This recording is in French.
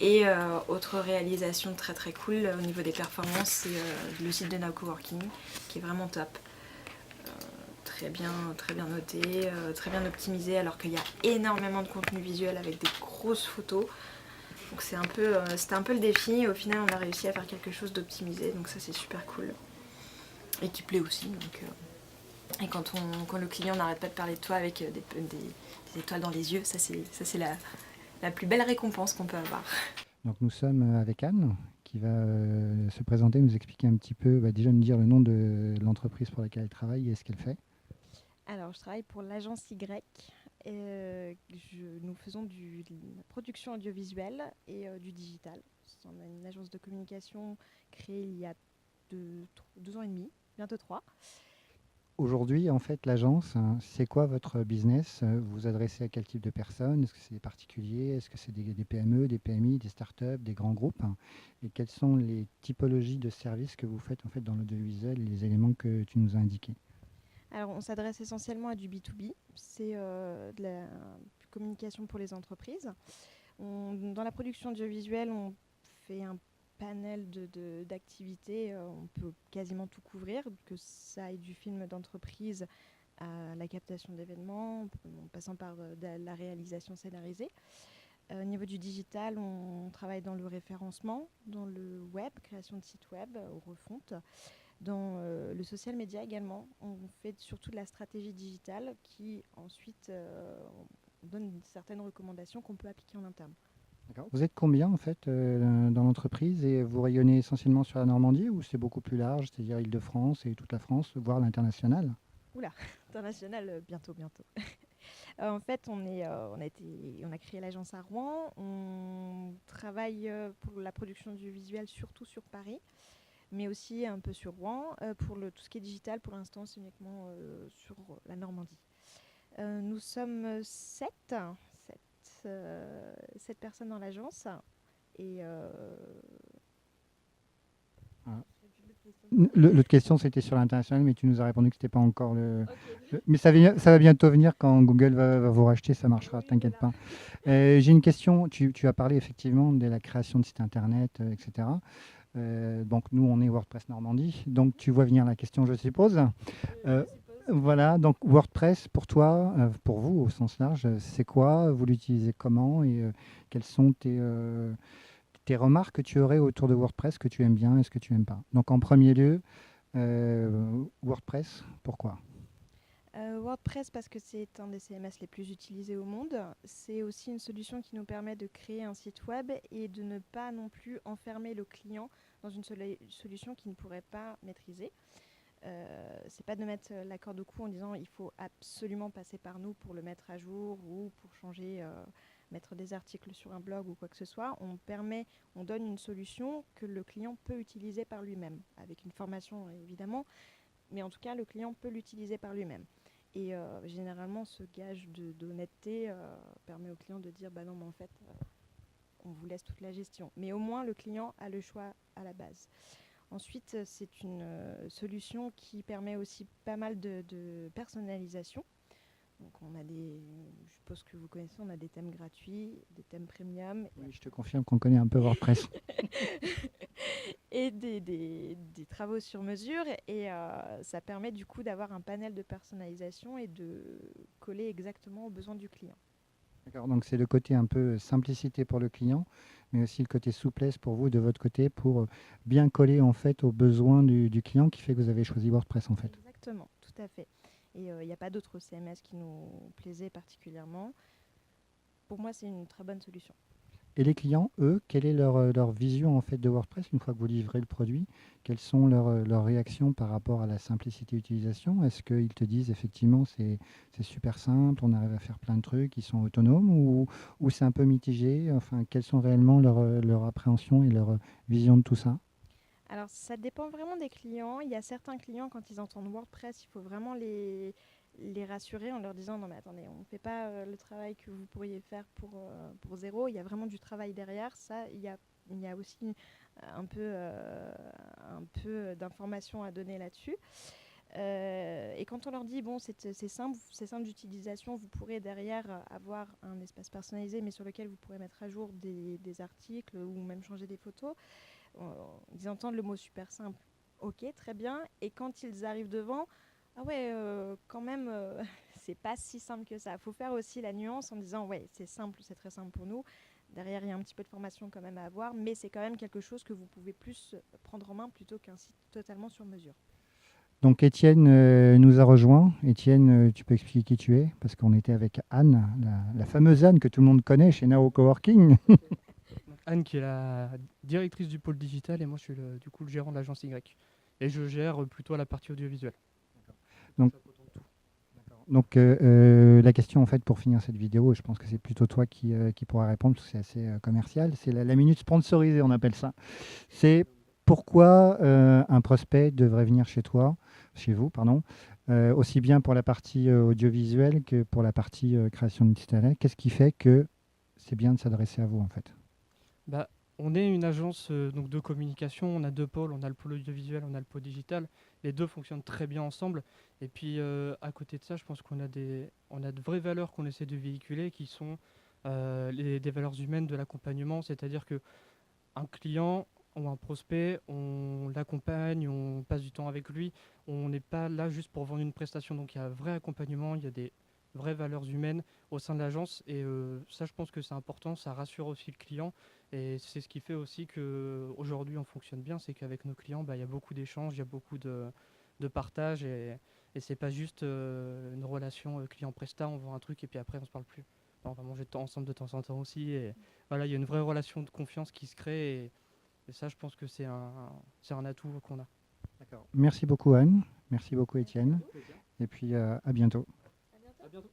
Et autre réalisation très très cool au niveau des performances, c'est le site de Now Coworking qui est vraiment top. Très bien noté, très bien optimisé, alors qu'il y a énormément de contenu visuel avec des grosses photos. Donc c'était un peu le défi, et au final on a réussi à faire quelque chose d'optimisé, donc ça c'est super cool. Et qui plaît aussi. Et quand le client n'arrête pas de parler de toi avec des étoiles dans les yeux, ça c'est la plus belle récompense qu'on peut avoir. Donc nous sommes avec Anne qui va se présenter, nous expliquer un petit peu, déjà nous dire le nom de l'entreprise pour laquelle elle travaille et ce qu'elle fait. Alors, je travaille pour l'agence Y. Nous faisons de la production audiovisuelle et du digital. On a une agence de communication créée il y a 2 ans et demi, bientôt 3. Aujourd'hui, en fait, l'agence, hein, c'est quoi votre business? Vous vous adressez à quel type de personnes? Est-ce que c'est des particuliers? Est-ce que c'est des PME, des PMI, des startups, des grands groupes, hein? Et quelles sont les typologies de services que vous faites en fait dans l'audiovisuel et les éléments que tu nous as indiqués? Alors, on s'adresse essentiellement à du B2B. C'est de la communication pour les entreprises. Dans la production audiovisuelle, on fait un panel d'activités. On peut quasiment tout couvrir, que ça aille du film d'entreprise à la captation d'événements, en passant par de la réalisation scénarisée. Au niveau du digital, on travaille dans le référencement, dans le web, création de sites web, refonte, dans le social media également. On fait surtout de la stratégie digitale qui ensuite donne certaines recommandations qu'on peut appliquer en interne. D'accord. Vous êtes combien en fait dans l'entreprise et vous rayonnez essentiellement sur la Normandie ou c'est beaucoup plus large, c'est-à-dire Île-de-France et toute la France, voire l'international? Oula, international, bientôt, bientôt. En fait, on a créé l'agence à Rouen. On travaille pour la production du visuel surtout sur Paris, mais aussi un peu sur Rouen. Pour tout ce qui est digital, pour l'instant, c'est uniquement sur la Normandie. Nous sommes sept personnes dans l'agence. Et Ah. L'autre question, c'était sur l'international, mais tu nous as répondu que c'était pas encore mais ça va bientôt venir quand Google va vous racheter, ça marchera, oui, t'inquiète voilà. pas. J'ai une question. Tu as parlé effectivement de la création de sites internet, etc. Donc nous, on est WordPress Normandie. Donc tu vois venir la question, je suppose. Je Euh, suppose. voilà. Donc WordPress pour toi, pour vous au sens large, c'est quoi? Vous l'utilisez comment et quelles sont tes remarques que tu aurais autour de WordPress que tu aimes bien et ce que tu aimes pas? Donc en premier lieu, WordPress, pourquoi? WordPress parce que c'est un des CMS les plus utilisés au monde. C'est aussi une solution qui nous permet de créer un site web et de ne pas non plus enfermer le client dans une solution qu'il ne pourrait pas maîtriser. C'est pas de mettre la corde au cou en disant il faut absolument passer par nous pour le mettre à jour ou pour changer, mettre des articles sur un blog ou quoi que ce soit. On donne une solution que le client peut utiliser par lui-même, avec une formation évidemment, mais en tout cas le client peut l'utiliser par lui-même. Et généralement, ce gage d'honnêteté permet au client de dire bah non, mais en fait, on vous laisse toute la gestion. Mais au moins, le client a le choix à la base. Ensuite, c'est une solution qui permet aussi pas mal de personnalisation. Donc, je suppose que vous connaissez, on a des thèmes gratuits, des thèmes premium Oui, je te confirme qu'on connaît un peu WordPress. et des travaux sur mesure. Et ça permet du coup d'avoir un panel de personnalisation et de coller exactement aux besoins du client. D'accord, donc c'est le côté un peu simplicité pour le client, mais aussi le côté souplesse pour vous de votre côté pour bien coller en fait aux besoins du client qui fait que vous avez choisi WordPress en fait. Exactement, tout à fait. Et il n'y a pas d'autres CMS qui nous plaisaient particulièrement. Pour moi, c'est une très bonne solution. Et les clients, eux, quelle est leur vision en fait de WordPress une fois que vous livrez le produit? Quelles sont leurs réactions par rapport à la simplicité d'utilisation? Est-ce qu'ils te disent effectivement c'est super simple, on arrive à faire plein de trucs, ils sont autonomes ou c'est un peu mitigé? Enfin, quelles sont réellement leur appréhension et leur vision de tout ça? Alors, ça dépend vraiment des clients. Il y a certains clients, quand ils entendent WordPress, il faut vraiment les rassurer en leur disant non mais attendez, on ne fait pas le travail que vous pourriez faire pour zéro. Il y a vraiment du travail derrière. Ça, il y a aussi un peu d'informations à donner là-dessus. Et quand on leur dit, bon, c'est simple d'utilisation, vous pourrez derrière avoir un espace personnalisé, mais sur lequel vous pourrez mettre à jour des articles ou même changer des photos, ils entendent le mot super simple. Ok, très bien. Et quand ils arrivent devant, ah ouais, quand même, c'est pas si simple que ça. Il faut faire aussi la nuance en disant, ouais, c'est simple, c'est très simple pour nous. Derrière, il y a un petit peu de formation quand même à avoir, mais c'est quand même quelque chose que vous pouvez plus prendre en main plutôt qu'un site totalement sur mesure. Donc Étienne nous a rejoint. Étienne, tu peux expliquer qui tu es? Parce qu'on était avec Anne, la fameuse Anne que tout le monde connaît chez Nao Coworking. Donc Anne qui est la directrice du pôle digital et moi je suis du coup le gérant de l'agence Y. Et je gère plutôt la partie audiovisuelle. Donc, la question en fait pour finir cette vidéo, et je pense que c'est plutôt toi qui pourra répondre parce que c'est assez commercial, c'est la minute sponsorisée, on appelle ça. C'est pourquoi un prospect devrait venir chez vous, pardon, aussi bien pour la partie audiovisuelle que pour la partie création de site internet. Qu'est-ce qui fait que c'est bien de s'adresser à vous en fait? Bah, on est une agence donc de communication, on a deux pôles, on a le pôle audiovisuel, on a le pôle digital. Les deux fonctionnent très bien ensemble. Et puis à côté de ça, je pense qu'on a de vraies valeurs qu'on essaie de véhiculer qui sont des valeurs humaines de l'accompagnement. C'est-à-dire que un client ou un prospect, on l'accompagne, on passe du temps avec lui. On n'est pas là juste pour vendre une prestation. Donc il y a un vrai accompagnement, il y a des vraies valeurs humaines au sein de l'agence. Et ça, je pense que c'est important, ça rassure aussi le client. Et c'est ce qui fait aussi qu'aujourd'hui on fonctionne bien, c'est qu'avec nos clients, il y a beaucoup d'échanges, il y a beaucoup de partage. Et c'est pas juste une relation client-prestat, on vend un truc et puis après on se parle plus. On va manger ensemble de temps en temps aussi. Et voilà, il y a une vraie relation de confiance qui se crée. Et ça, je pense que c'est un atout qu'on a. D'accord. Merci beaucoup Anne, merci beaucoup Étienne, et puis à bientôt. À bientôt.